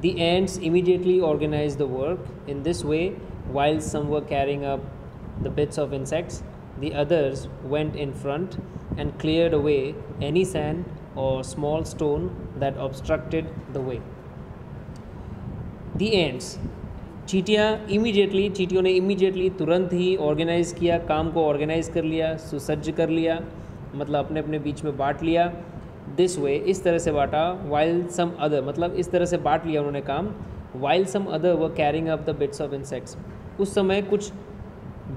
The ants immediately organized the work in this way. While some were carrying up the bits of insects, the others went in front and cleared away any sand or small stone that obstructed the way. The ants, चींटियों ने immediately तुरंत ही organise किया, काम को organise कर लिया, सुसज्ज कर लिया, मतलब अपने अपने बीच में बांट लिया. दिस वे, इस तरह से बांटा. वाइल सम अदर, मतलब इस तरह से बांट लिया उन्होंने काम. While some other were carrying up the bits of insects. उस समय कुछ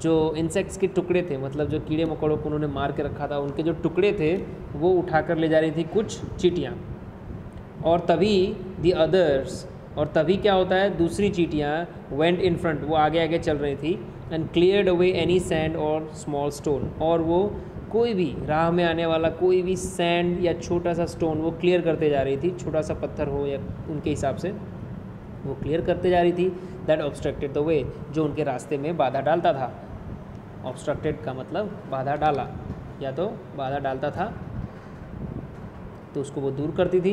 जो इंसेक्ट्स के टुकड़े थे, मतलब जो कीड़े मकोड़ों को उन्होंने मार के रखा था, उनके जो टुकड़े थे वो उठा कर ले जा रही थी कुछ चींटियाँ. और तभी क्या होता है, दूसरी चींटियाँ वेंट इन फ्रंट, वो आगे आगे चल रही थी. And cleared away any sand और स्मॉल स्टोन, और वो कोई भी राह में आने वाला कोई भी सैंड या छोटा सा स्टोन वो क्लियर करते जा रही थी. छोटा सा पत्थर हो या उनके हिसाब से वो क्लियर करते जा रही थी. दैट ऑब्स्ट्रक्टेड द वे, जो उनके रास्ते में बाधा डालता था. ऑब्स्ट्रक्टेड का मतलब बाधा डाला, या तो बाधा डालता था तो उसको वो दूर करती थी.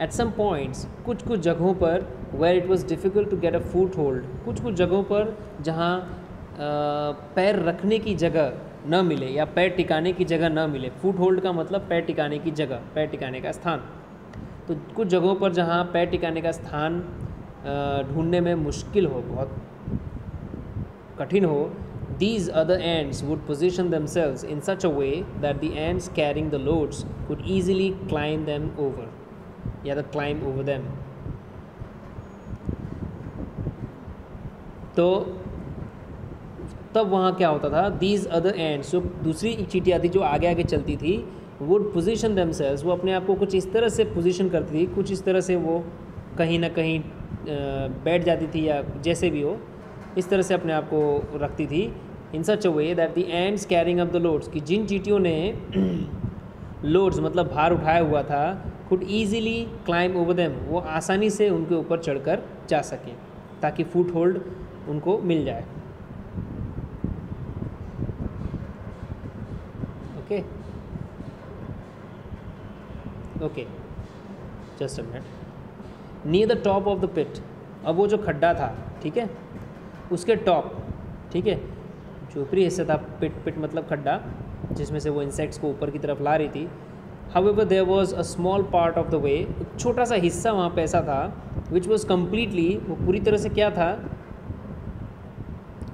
एट सम पॉइंट्स, कुछ जगहों पर, where it was difficult to get a foothold, कुछ जगहों पर जहाँ पैर रखने की जगह न मिले या पैर टिकाने की जगह न मिले. फुट होल्ड का मतलब पैर टिकाने की जगह, पैर टिकाने का स्थान. तो कुछ जगहों पर जहाँ पैर टिकाने का स्थान ढूंढने में मुश्किल हो, बहुत कठिन हो, these other ants would position themselves in such a way that the ants carrying the loads could easily climb them over, या the climb over them. तो तब वहाँ क्या होता था, these other ants, जो दूसरी चींटियाँ थी जो आगे आगे चलती थी, would position themselves, वो अपने आप को कुछ इस तरह से पोजीशन करती थी, कुछ इस तरह से वो कहीं ना कहीं बैठ जाती थी या जैसे भी हो, इस तरह से अपने आप को रखती थी. In such a way that the ants carrying up the loads, कि जिन चींटियों ने लोड्स मतलब भार उठाया हुआ था, could easily climb over them, वो आसानी से उनके ऊपर चढ़कर जा सकें ताकि फुट होल्ड उनको मिल जाए. Okay just a minute. Near the top of the pit, अब वो जो खड्डा था, ठीक है, उसके टॉप, ठीक है, जो ऊपरी हिस्सा था, पिट मतलब खड्डा, जिसमें से वो इंसेक्ट्स को ऊपर की तरफ ला रही थी. However there was a small part of the way, एक छोटा सा हिस्सा वहाँ पे ऐसा था, विच वाज कम्प्लीटली, वो पूरी तरह से क्या था,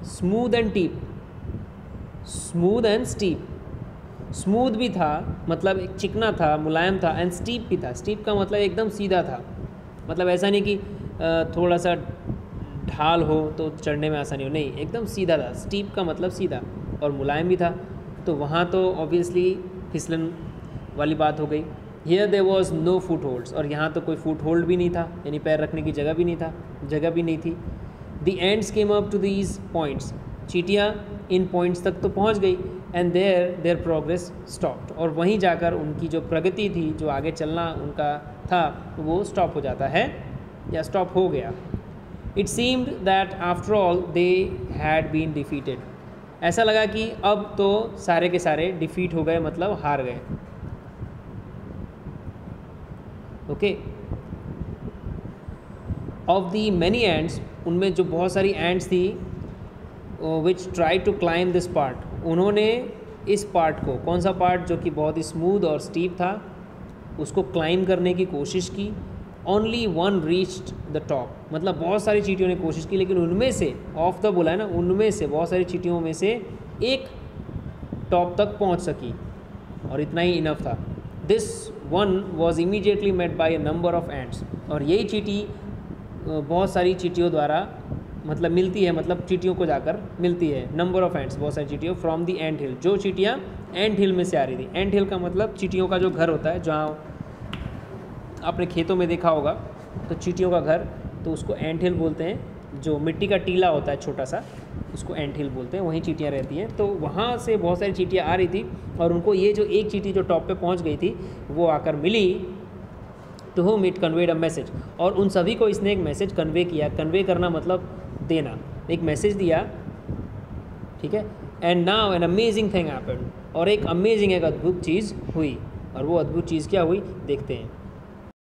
स्मूथ एंड स्टीप. स्मूथ भी था, मतलब एक चिकना था, मुलायम था, एंड स्टीप भी था. स्टीप का मतलब एकदम सीधा था, मतलब ऐसा नहीं कि थोड़ा सा ढाल हो तो चढ़ने में आसानी हो, नहीं, एकदम सीधा था. स्टीप का मतलब सीधा, और मुलायम भी था. तो वहाँ तो ऑब्वियसली फिसलन वाली बात हो गई. Here there was no footholds, और यहाँ तो कोई फुट होल्ड भी नहीं था, यानी पैर रखने की जगह भी नहीं थी. The ends came up to these points, चींटियाँ इन पॉइंट्स तक तो पहुँच गई. एंड देयर प्रोग्रेस स्टॉप्ड, और वहीं जाकर उनकी जो प्रगति थी, जो आगे चलना उनका था, वो स्टॉप हो जाता है या स्टॉप हो गया. It seemed that after all they had been defeated, ऐसा लगा कि अब तो सारे के सारे डिफीट हो गए, मतलब हार गए. Okay. Of the many ends, उनमें जो बहुत सारी एंड्स थी, which try to climb this part, उन्होंने इस पार्ट को, कौन सा पार्ट, जो कि बहुत ही स्मूथ और स्टीप था, उसको क्लाइम करने की कोशिश की. Only one reached the top, मतलब बहुत सारी चींटियों ने कोशिश की, लेकिन उनमें से, ऑफ द बोला है ना, उनमें से बहुत सारी चींटियों में से एक टॉप तक पहुंच सकी, और इतना ही इनफ था. This one was immediately met by a number of ends, और यही चींटी बहुत सारी चींटियों द्वारा मतलब मिलती है, मतलब चींटियों को जाकर मिलती है. नंबर ऑफ एंड्स, बहुत सारी चींटियों, फ्रॉम दी एंट हिल, जो चींटियाँ एंट हिल में से आ रही थी. एंट हिल का मतलब चींटियों का जो घर होता है, जहाँ आपने खेतों में देखा होगा, तो चींटियों का घर, तो उसको एंट हिल बोलते हैं. जो मिट्टी का टीला होता है छोटा सा, उसको एंट हिल बोलते हैं, वहीं चींटियाँ रहती हैं. तो वहाँ से बहुत सारी चींटियाँ आ रही थी, और उनको ये जो एक चींटी जो टॉप पे पहुँच गई थी, वो आकर मिली. To whom it conveyed a message, और उन सभी को इसने एक मैसेज कन्वे किया. कन्वे करना मतलब देना, एक मैसेज दिया, ठीक है. And now an amazing thing happened, और एक अमेजिंग, एक अद्भुत चीज़ हुई. और वो अद्भुत चीज़ क्या हुई, देखते हैं.